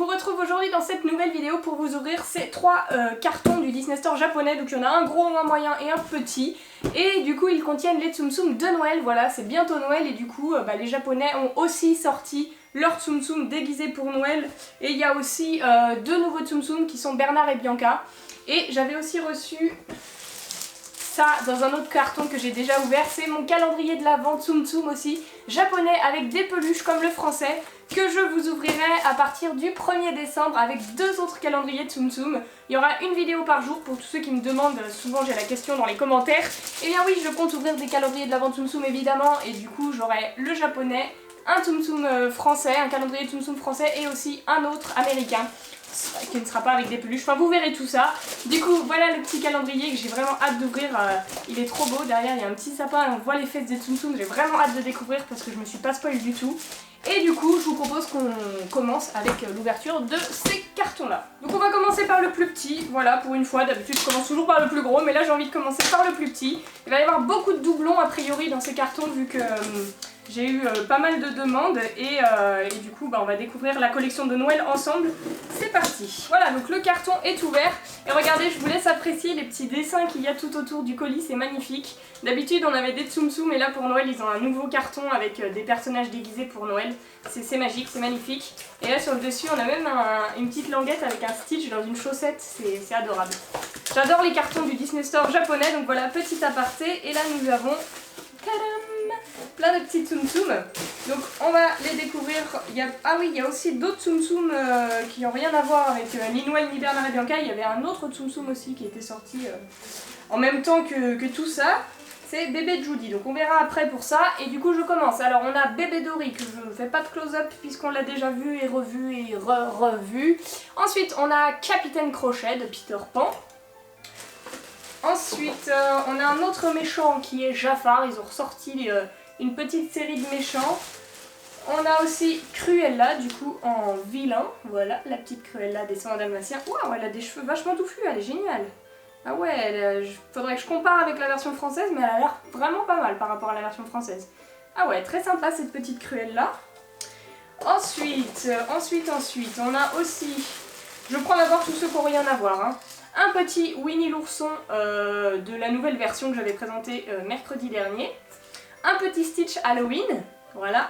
vous retrouve aujourd'hui dans cette nouvelle vidéo pour vous ouvrir ces trois cartons du Disney Store japonais. Donc il y en a un gros, un moyen et un petit. Et du coup ils contiennent les Tsum Tsum de Noël. Voilà, c'est bientôt Noël et du coup les Japonais ont aussi sorti leurs Tsum Tsum déguisés pour Noël. Et il y a aussi deux nouveaux Tsum Tsum qui sont Bernard et Bianca. Et j'avais aussi reçu ça dans un autre carton que j'ai déjà ouvert. C'est mon calendrier de l'Avent Tsum Tsum aussi, japonais avec des peluches comme le français, que je vous ouvrirai à partir du 1er décembre avec deux autres calendriers Tsum Tsum. Il y aura une vidéo par jour pour tous ceux qui me demandent, souvent j'ai la question dans les commentaires. Et bien oui, je compte ouvrir des calendriers de l'Avent Tsum Tsum évidemment, et du coup j'aurai le japonais, un Tsum Tsum français, un calendrier Tsum Tsum français et aussi un autre américain qui ne sera pas avec des peluches, enfin vous verrez tout ça. Du coup voilà le petit calendrier que j'ai vraiment hâte d'ouvrir, il est trop beau, derrière il y a un petit sapin et on voit les fesses des Tsum Tsum, j'ai vraiment hâte de découvrir parce que je me suis pas spoil du tout. Et du coup je vous propose qu'on commence avec l'ouverture de ces cartons là. Donc on va commencer par le plus petit, voilà pour une fois, d'habitude je commence toujours par le plus gros mais là j'ai envie de commencer par le plus petit. Il va y avoir beaucoup de doublons a priori dans ces cartons vu que j'ai eu pas mal de demandes et du coup on va découvrir la collection de Noël ensemble. C'est parti. Voilà, donc le carton est ouvert et regardez, je vous laisse apprécier les petits dessins qu'il y a tout autour du colis, c'est magnifique. D'habitude on avait des Tsum Tsum et là pour Noël ils ont un nouveau carton avec des personnages déguisés pour Noël. C'est magique, c'est magnifique. Et là sur le dessus on a même une petite languette avec un Stitch dans une chaussette, c'est adorable. J'adore les cartons du Disney Store japonais, donc voilà, petit aparté. Et là nous avons plein de petits Tsum Tsum. Donc on va les découvrir. Ah oui, il y a aussi d'autres Tsum Tsum qui n'ont rien à voir avec ni Noël ni Bernard et Bianca. Il y avait un autre Tsum Tsum aussi qui était sorti en même temps que tout ça. C'est Bébé Judy, donc on verra après pour ça. Et du coup je commence. Alors on a Bébé Dory que je ne fais pas de close-up puisqu'on l'a déjà vu et revu et revu. Ensuite on a Capitaine Crochet de Peter Pan. Ensuite on a un autre méchant qui est Jafar. Ils ont ressorti une petite série de méchants. On a aussi Cruella du coup en vilain. Voilà la petite Cruella des 101 Dalmatiens. Waouh, elle a des cheveux vachement touffus, elle est géniale. Ah ouais, faudrait que je compare avec la version française, mais elle a l'air vraiment pas mal par rapport à la version française. Ah ouais, très sympa cette petite Cruella. Ensuite, on a aussi, je prends d'abord tous ceux qui n'ont rien à voir, hein. Un petit Winnie l'ourson de la nouvelle version que j'avais présentée mercredi dernier. Un petit Stitch Halloween, voilà.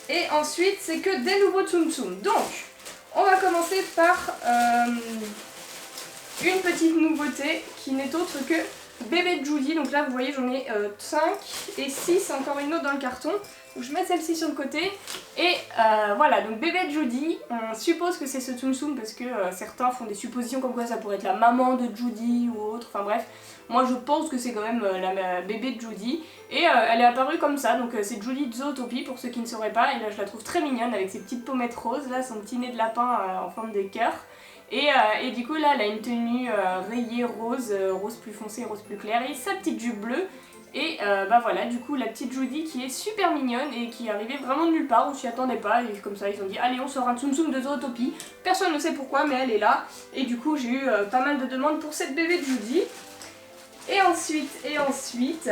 Et ensuite, c'est que des nouveaux Tsum Tsum. Donc, on va commencer par une petite nouveauté qui n'est autre que Bébé Judy. Donc là, vous voyez, j'en ai 5 et 6, encore une autre dans le carton. Donc je mets celle-ci sur le côté. Et voilà, donc Bébé Judy, on suppose que c'est ce Tsum Tsum parce que certains font des suppositions comme quoi ça pourrait être la maman de Judy ou autre. Enfin bref, moi je pense que c'est quand même la bébé de Judy. Et elle est apparue comme ça, donc c'est Judy de Zootopie pour ceux qui ne sauraient pas. Et là je la trouve très mignonne avec ses petites pommettes roses, là son petit nez de lapin en forme de cœur. Et du coup là elle a une tenue rayée rose, rose plus foncé, rose plus clair et sa petite jupe bleue. Et voilà, du coup la petite Judy qui est super mignonne et qui est arrivée vraiment de nulle part, on s'y attendait pas, et comme ça ils ont dit allez on sort un Tsum Tsum de Zootopie. Personne ne sait pourquoi mais elle est là, et du coup j'ai eu pas mal de demandes pour cette bébé Judy. Et ensuite,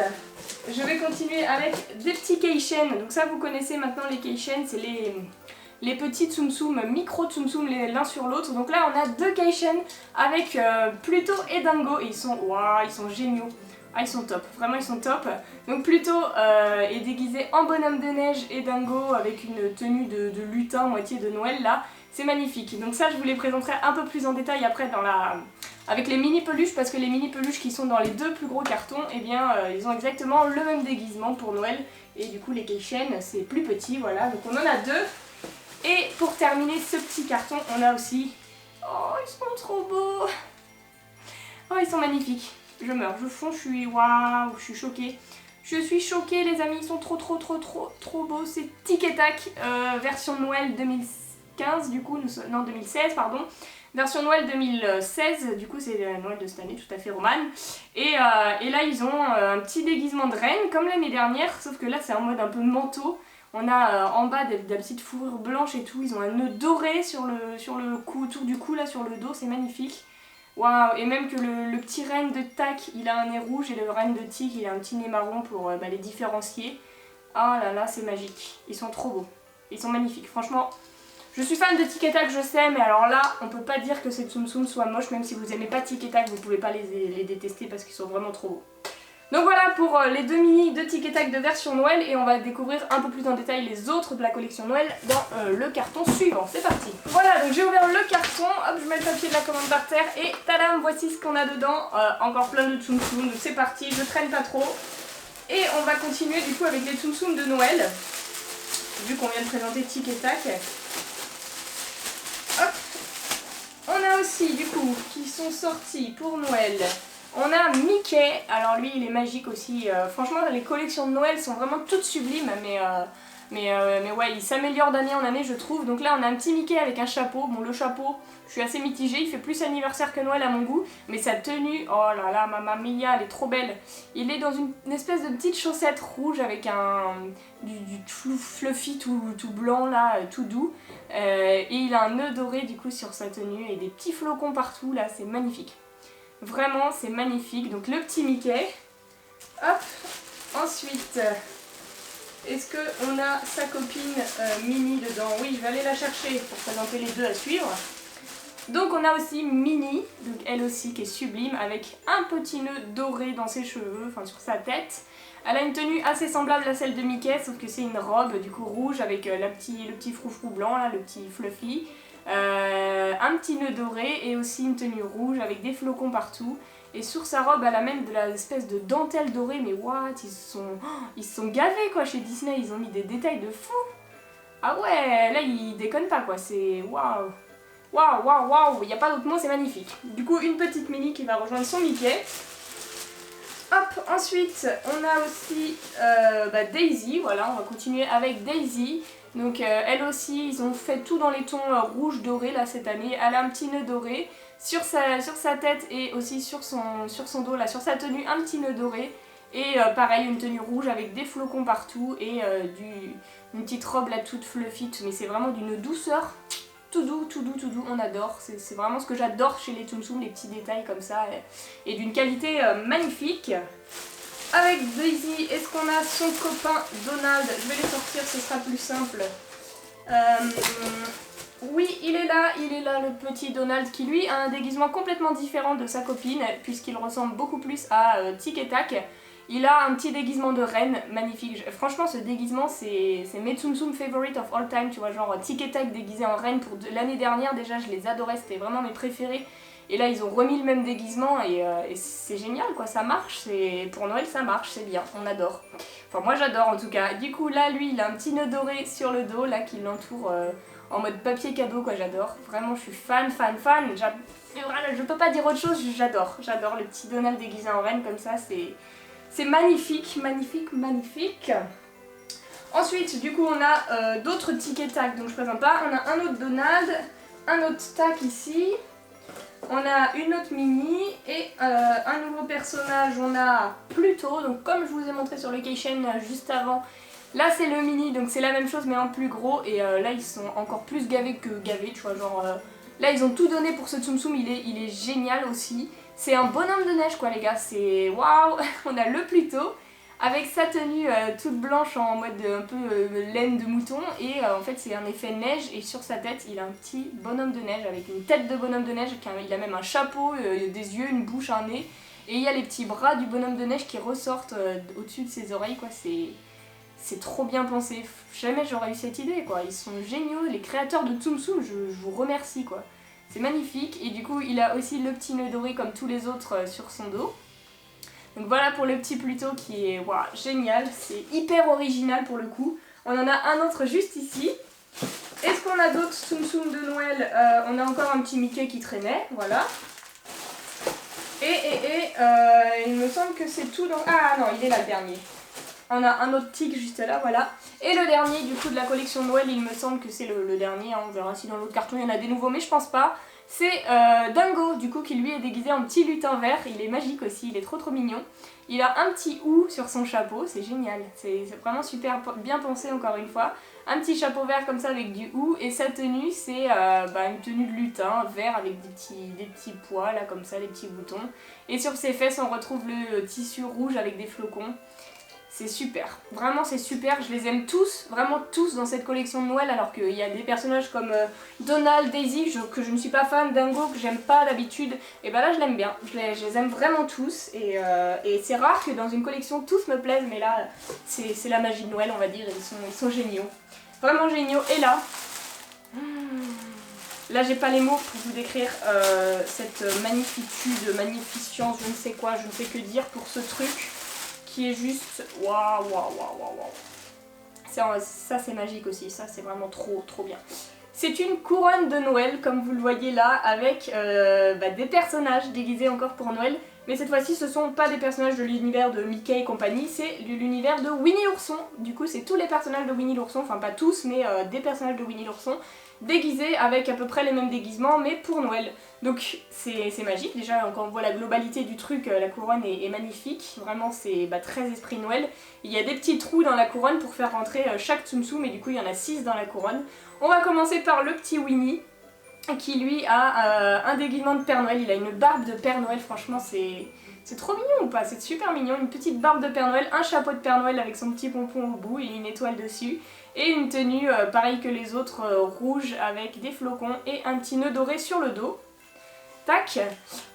je vais continuer avec des petits Keishen. Donc ça vous connaissez maintenant les Keishen, c'est les petits Tsum Tsum, micro Tsum Tsum l'un sur l'autre. Donc là on a deux Keishen avec Pluto et Dingo et ils sont géniaux. Ah ils sont top, vraiment ils sont top. Donc Pluto est déguisé en bonhomme de neige et Dingo avec une tenue de lutin moitié de Noël là. C'est magnifique. Donc ça je vous les présenterai un peu plus en détail après avec les mini peluches parce que les mini peluches qui sont dans les deux plus gros cartons, eh bien ils ont exactement le même déguisement pour Noël. Et du coup les Keishen c'est plus petit, voilà. Donc on en a deux. Et pour terminer ce petit carton, on a aussi... Oh ils sont trop beaux. Oh ils sont magnifiques. Je meurs, je fonds, je suis waouh, je suis choquée. Je suis choquée les amis, ils sont trop beaux. C'est Tic et Tac, version Noël 2015 du coup, non 2016 pardon. Version Noël 2016, du coup c'est Noël de cette année, tout à fait romane. Et là ils ont un petit déguisement de reine comme l'année dernière, sauf que là c'est en mode un peu manteau. On a en bas de la petite fourrure blanche et tout, ils ont un nœud doré sur le cou, autour du cou là sur le dos, c'est magnifique. Waouh, et même que le petit renne de Tac, il a un nez rouge et le renne de Tic, il a un petit nez marron pour les différencier. Oh là là, c'est magique. Ils sont trop beaux. Ils sont magnifiques. Franchement, Je suis fan de Tic et Tac, je sais, mais alors là, on peut pas dire que ces Tsum Tsum soient moches, même si vous aimez pas Tic et Tac, vous pouvez pas les détester parce qu'ils sont vraiment trop beaux. Donc voilà pour les 2 mini de Tic et Tac de version Noël, et on va découvrir un peu plus en détail les autres de la collection Noël dans le carton suivant. C'est parti. Voilà, donc j'ai ouvert le carton, hop, je mets le papier de la commande par terre, et tadam, voici ce qu'on a dedans. Encore plein de Tsum Tsum, donc c'est parti, je traîne pas trop. Et on va continuer du coup avec les Tsum Tsum de Noël, vu qu'on vient de présenter Tic et Tac. Hop. On a aussi du coup qui sont sortis pour Noël. On a Mickey, alors lui il est magique aussi. Franchement les collections de Noël sont vraiment toutes sublimes, mais ouais, il s'améliore d'année en année je trouve. Donc là on a un petit Mickey avec un chapeau. Bon, le chapeau, je suis assez mitigée, il fait plus anniversaire que Noël à mon goût, mais sa tenue, oh là là, Mamma Mia, elle est trop belle. Il est dans une espèce de petite chaussette rouge avec du fluffy tout blanc là, tout doux. Et il a un nœud doré du coup sur sa tenue et des petits flocons partout là, c'est magnifique. Vraiment, c'est magnifique. Donc le petit Mickey. Hop. Ensuite, est-ce qu'on a sa copine Minnie dedans? Oui, je vais aller la chercher pour présenter les deux à suivre. Donc on a aussi Minnie, donc elle aussi qui est sublime, avec un petit nœud doré dans ses cheveux, enfin sur sa tête. Elle a une tenue assez semblable à celle de Mickey, sauf que c'est une robe du coup rouge avec le petit froufrou blanc, là, le petit fluffy. Un petit nœud doré et aussi une tenue rouge avec des flocons partout. Et sur sa robe, elle a même de l'espèce de dentelle dorée, mais what, ils se sont gavés quoi chez Disney, ils ont mis des détails de fou. Ah ouais, là ils déconnent pas quoi, c'est waouh. Waouh, waouh, waouh, il n'y a pas d'autre mot, c'est magnifique. Du coup, une petite Minnie qui va rejoindre son Mickey. Hop, ensuite, on a aussi Daisy, voilà, on va continuer avec Daisy. Donc elle aussi, ils ont fait tout dans les tons rouge doré là cette année. Elle a un petit nœud doré sur sa tête et aussi sur son dos, là, sur sa tenue, un petit nœud doré. Et pareil, une tenue rouge avec des flocons partout et une petite robe là toute fluffy, mais c'est vraiment d'une douceur. Tout doux, tout doux, tout doux, on adore. C'est vraiment ce que j'adore chez les Tsum Tsum, les petits détails comme ça, et d'une qualité magnifique. Avec Daisy, est-ce qu'on a son copain Donald? Je vais les sortir, ce sera plus simple. Oui, il est là, le petit Donald qui lui a un déguisement complètement différent de sa copine, puisqu'il ressemble beaucoup plus à Tic et Tac. Il a un petit déguisement de reine, magnifique. Franchement, ce déguisement, c'est mes Tsum Tsum favorite of all time, tu vois, genre Tic et Tac déguisé en reine pour l'année dernière, déjà, je les adorais, c'était vraiment mes préférés. Et là, ils ont remis le même déguisement et c'est génial, quoi, ça marche, pour Noël, ça marche, c'est bien, on adore. Enfin, moi, j'adore, en tout cas. Du coup, là, lui, il a un petit nœud doré sur le dos, là, qui l'entoure en mode papier cadeau, quoi, j'adore. Vraiment, je suis fan. Je peux pas dire autre chose, j'adore le petit Donald déguisé en reine, comme ça, c'est magnifique, magnifique, magnifique. Ensuite, du coup, on a d'autres Tic et Tac, donc je présente pas. On a un autre Donald, un autre Tac ici. On a une autre Minnie et un nouveau personnage, on a Pluto. Donc comme je vous ai montré sur le Keychain juste avant, là c'est le Minnie, donc c'est la même chose mais en plus gros. Et là ils sont encore plus gavés que gavés, tu vois, genre là ils ont tout donné pour ce Tsum Tsum, il est génial aussi. C'est un bonhomme de neige quoi les gars, c'est waouh. On a le Pluto avec sa tenue toute blanche en mode un peu laine de mouton et en fait c'est un effet neige et sur sa tête il a un petit bonhomme de neige avec une tête de bonhomme de neige, il a même un chapeau, des yeux, une bouche, un nez et il y a les petits bras du bonhomme de neige qui ressortent au-dessus de ses oreilles quoi, c'est trop bien pensé, jamais j'aurais eu cette idée quoi, ils sont géniaux, les créateurs de Tsum Tsum, je vous remercie quoi, c'est magnifique et du coup il a aussi le petit nœud doré comme tous les autres sur son dos. Donc voilà pour le petit Pluto qui est wow, génial, c'est hyper original pour le coup. On en a un autre juste ici. Est-ce qu'on a d'autres Tsum Tsum de Noël? On a encore un petit Mickey qui traînait, voilà. Il me semble que c'est tout dans... Ah non, il est là le dernier. On a un autre Tic juste là, voilà. Et le dernier du coup de la collection de Noël, il me semble que c'est le dernier, hein. On verra si dans l'autre carton il y en a des nouveaux, mais je pense pas. C'est Dingo, du coup, qui lui est déguisé en petit lutin vert, il est magique aussi, il est trop mignon. Il a un petit hou sur son chapeau, c'est génial, c'est vraiment super bien pensé encore une fois. Un petit chapeau vert comme ça avec du hou, et sa tenue c'est une tenue de lutin, vert avec des petits pois là comme ça, des petits boutons. Et sur ses fesses on retrouve le tissu rouge avec des flocons. c'est super. Vraiment c'est super, je les aime tous, vraiment tous dans cette collection de Noël, alors qu'il y a des personnages comme Donald, Daisy, que je ne suis pas fan, Dingo, que j'aime pas d'habitude, et ben là je l'aime bien, je les aime vraiment tous, et c'est rare que dans une collection tous me plaisent, mais là c'est la magie de Noël on va dire, ils sont géniaux. Vraiment géniaux, et là... Là j'ai pas les mots pour vous décrire cette magnificitude, magnificence, je ne sais quoi, je ne sais que dire pour ce truc qui est juste waouh waouh waouh waouh. Ça c'est magique aussi, ça c'est vraiment trop bien. C'est une couronne de Noël comme vous le voyez là avec des personnages déguisés encore pour Noël. Mais cette fois-ci ce sont pas des personnages de l'univers de Mickey et compagnie, c'est l'univers de Winnie l'ourson. Du coup c'est tous les personnages de Winnie l'ourson, enfin pas tous mais des personnages de Winnie l'ourson déguisés avec à peu près les mêmes déguisements mais pour Noël. Donc c'est magique, déjà quand on voit la globalité du truc, la couronne est magnifique, vraiment c'est très esprit Noël. Il y a des petits trous dans la couronne pour faire rentrer chaque Tsum Tsum et du coup il y en a 6 dans la couronne. On va commencer par le petit Winnie qui lui a un déguisement de Père Noël, il a une barbe de Père Noël, franchement c'est trop mignon ou pas, c'est super mignon, une petite barbe de Père Noël, un chapeau de Père Noël avec son petit pompon au bout et une étoile dessus, et une tenue pareille que les autres, rouge avec des flocons et un petit nœud doré sur le dos. Tac.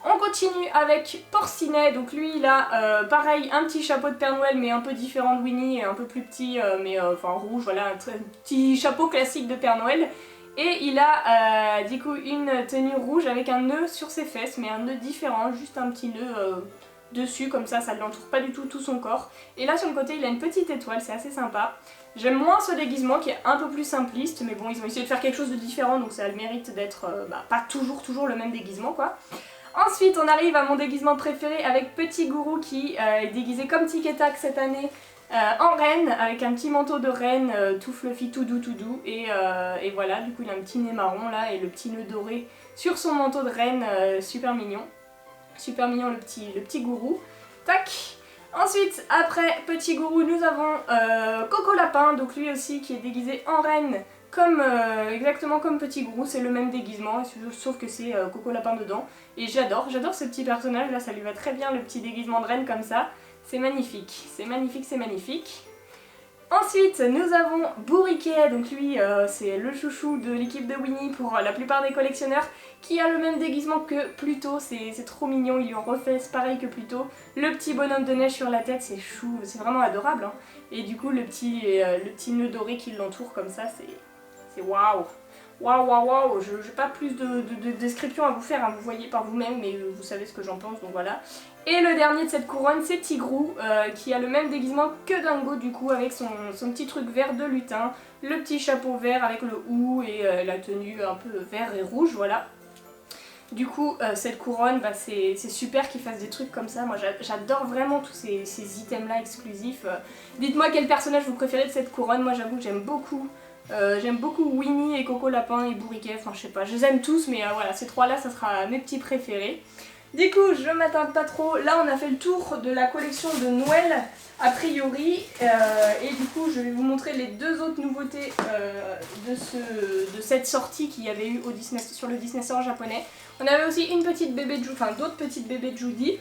On continue avec Porcinet, donc lui il a pareil un petit chapeau de Père Noël mais un peu différent de Winnie, un peu plus petit enfin rouge, voilà, un petit chapeau classique de Père Noël. Et il a du coup une tenue rouge avec un nœud sur ses fesses, mais un nœud différent, juste un petit nœud dessus, comme ça ne l'entoure pas du tout son corps. Et là sur le côté il a une petite étoile, c'est assez sympa. J'aime moins ce déguisement qui est un peu plus simpliste, mais bon ils ont essayé de faire quelque chose de différent, donc ça a le mérite d'être pas toujours le même déguisement quoi. Ensuite on arrive à mon déguisement préféré avec Petit Gourou qui est déguisé comme Tic et Tac cette année. En reine, avec un petit manteau de reine tout fluffy, tout doux, et voilà, du coup il a un petit nez marron là et le petit nœud doré sur son manteau de reine, super mignon le petit Gourou. Tac. Ensuite, après Petit Gourou, nous avons Coco Lapin, donc lui aussi qui est déguisé en reine, exactement comme Petit Gourou, c'est le même déguisement, sauf que c'est Coco Lapin dedans, et j'adore ce petit personnage là, ça lui va très bien le petit déguisement de reine comme ça. C'est magnifique, c'est magnifique, c'est magnifique. Ensuite, nous avons Bourriquet, donc lui c'est le chouchou de l'équipe de Winnie pour la plupart des collectionneurs, qui a le même déguisement que Pluto, c'est trop mignon, il lui en refait pareil que Pluto. Le petit bonhomme de neige sur la tête, c'est chou, c'est vraiment adorable, hein. Et du coup le petit nœud doré qui l'entoure comme ça, c'est waouh. Waouh, je n'ai pas plus de description à vous faire, hein, vous voyez par vous-même, mais vous savez ce que j'en pense, donc voilà. Et le dernier de cette couronne, c'est Tigrou, qui a le même déguisement que Dingo, du coup, avec son petit truc vert de lutin, le petit chapeau vert avec le hou et la tenue un peu vert et rouge, voilà. Du coup, cette couronne, c'est super qu'ils fassent des trucs comme ça, moi j'adore vraiment tous ces items-là exclusifs. Dites-moi quel personnage vous préférez de cette couronne, moi j'avoue que j'aime beaucoup. Winnie et Coco Lapin et Bourriquet, enfin je sais pas, je les aime tous mais voilà, ces trois là ça sera mes petits préférés. Du coup je m'attarde pas trop, là on a fait le tour de la collection de Noël a priori et du coup je vais vous montrer les deux autres nouveautés de cette sortie qu'il y avait eu sur le Disney Store japonais. On avait aussi une petite bébé Judy, enfin d'autres petites bébés Judy.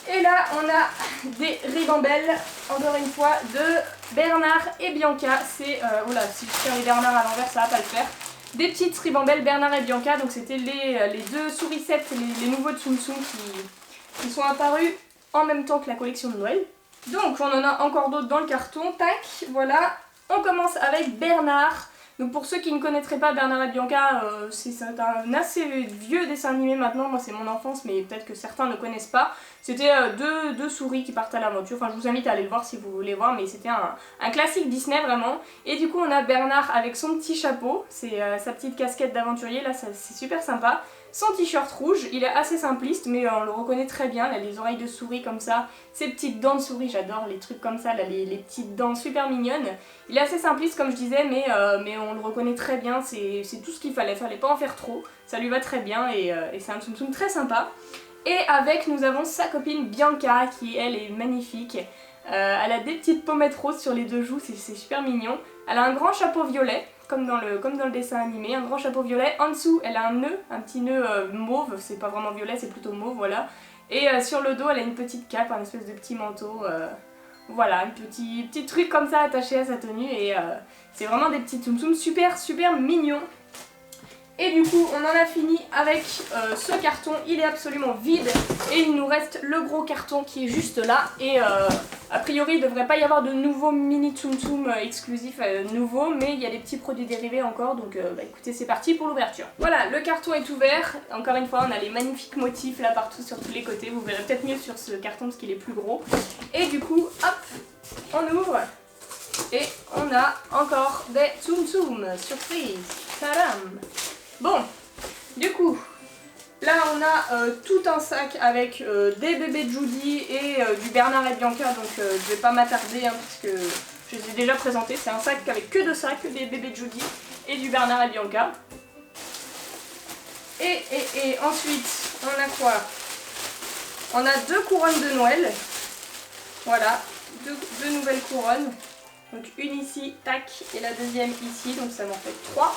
Et là on a des ribambelles, encore une fois, de Bernard et Bianca. C'est, oula, si je tiens les Bernard à l'envers ça va pas le faire. Des petites ribambelles Bernard et Bianca, donc c'était les deux souricettes, les nouveaux Tsum Tsum qui sont apparus en même temps que la collection de Noël. Donc on en a encore d'autres dans le carton, tac, voilà. On commence avec Bernard. Donc pour ceux qui ne connaîtraient pas Bernard et Bianca, c'est un assez vieux dessin animé maintenant, moi c'est mon enfance mais peut-être que certains ne connaissent pas. C'était deux souris qui partent à l'aventure, enfin je vous invite à aller le voir si vous voulez voir, mais c'était un classique Disney vraiment. Et du coup on a Bernard avec son petit chapeau, c'est sa petite casquette d'aventurier, là c'est super sympa. Son t-shirt rouge, il est assez simpliste mais on le reconnaît très bien, là les oreilles de souris comme ça, ses petites dents de souris, j'adore les trucs comme ça, là les petites dents super mignonnes. Il est assez simpliste comme je disais mais on le reconnaît très bien, c'est tout ce qu'il fallait pas en faire trop, ça lui va très bien et c'est un Tsum Tsum très sympa. Et avec nous avons sa copine Bianca qui elle est magnifique, elle a des petites pommettes roses sur les deux joues, c'est super mignon, elle a un grand chapeau violet. Comme dans le dessin animé, un grand chapeau violet. En dessous, elle a un nœud, un petit nœud mauve, c'est pas vraiment violet, c'est plutôt mauve, voilà. Et sur le dos, elle a une petite cape, un espèce de petit manteau Voilà, un petit truc comme ça attaché à sa tenue et c'est vraiment des petits Tsum Tsum super mignons. Et du coup on en a fini avec ce carton, il est absolument vide et il nous reste le gros carton qui est juste là et a priori il ne devrait pas y avoir de nouveaux mini Tsum Tsum exclusifs nouveaux, mais il y a des petits produits dérivés encore, donc bah, écoutez, c'est parti pour l'ouverture. Voilà, le carton est ouvert, encore une fois on a les magnifiques motifs là partout sur tous les côtés, vous verrez peut-être mieux sur ce carton parce qu'il est plus gros. Et du coup hop, on ouvre et on a encore des Tsum Tsum, surprise, tadam. Bon, du coup, là on a tout un sac avec des bébés Judy et du Bernard et Bianca, donc je vais pas m'attarder hein, parce que je les ai déjà présentés. C'est un sac avec que deux sacs, des bébés Judy et du Bernard et Bianca. Et ensuite, on a quoi? On a deux couronnes de Noël. Voilà, deux nouvelles couronnes. Donc une ici, tac, et la deuxième ici, donc ça m'en fait trois.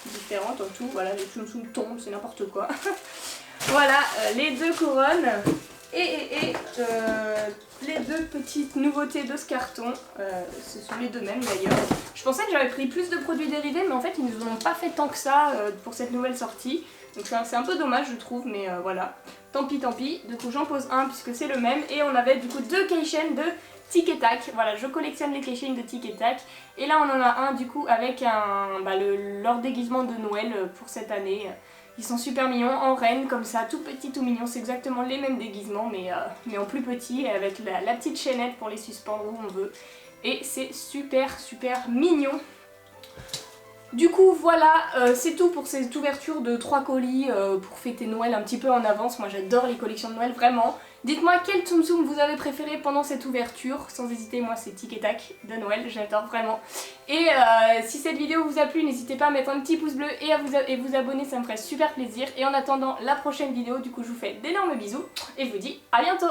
Différentes en tout, voilà, les Tsum Tsum tombent, c'est n'importe quoi. Voilà, les deux couronnes et les deux petites nouveautés de ce carton, ce sont les deux mêmes d'ailleurs. Je pensais que j'avais pris plus de produits dérivés, mais en fait ils ne nous en ont pas fait tant que ça pour cette nouvelle sortie. Donc c'est un peu dommage je trouve, mais voilà, tant pis. Du coup j'en pose un puisque c'est le même et on avait du coup deux keychains de Tic et Tac. Voilà, je collectionne les keychains de Tic et Tac. Et là on en a un du coup avec leur déguisement de Noël pour cette année. Ils sont super mignons, en reine comme ça, tout petit, tout mignon. C'est exactement les mêmes déguisements mais en plus petit et avec la petite chaînette pour les suspendre où on veut. Et c'est super mignon. Du coup voilà, c'est tout pour cette ouverture de 3 colis pour fêter Noël un petit peu en avance. Moi j'adore les collections de Noël, vraiment. Dites-moi quel Tsum Tsum vous avez préféré pendant cette ouverture. Sans hésiter, moi c'est Tic et Tac de Noël, j'adore vraiment. Et si cette vidéo vous a plu, n'hésitez pas à mettre un petit pouce bleu et à vous abonner, ça me ferait super plaisir. Et en attendant la prochaine vidéo, du coup je vous fais d'énormes bisous et je vous dis à bientôt.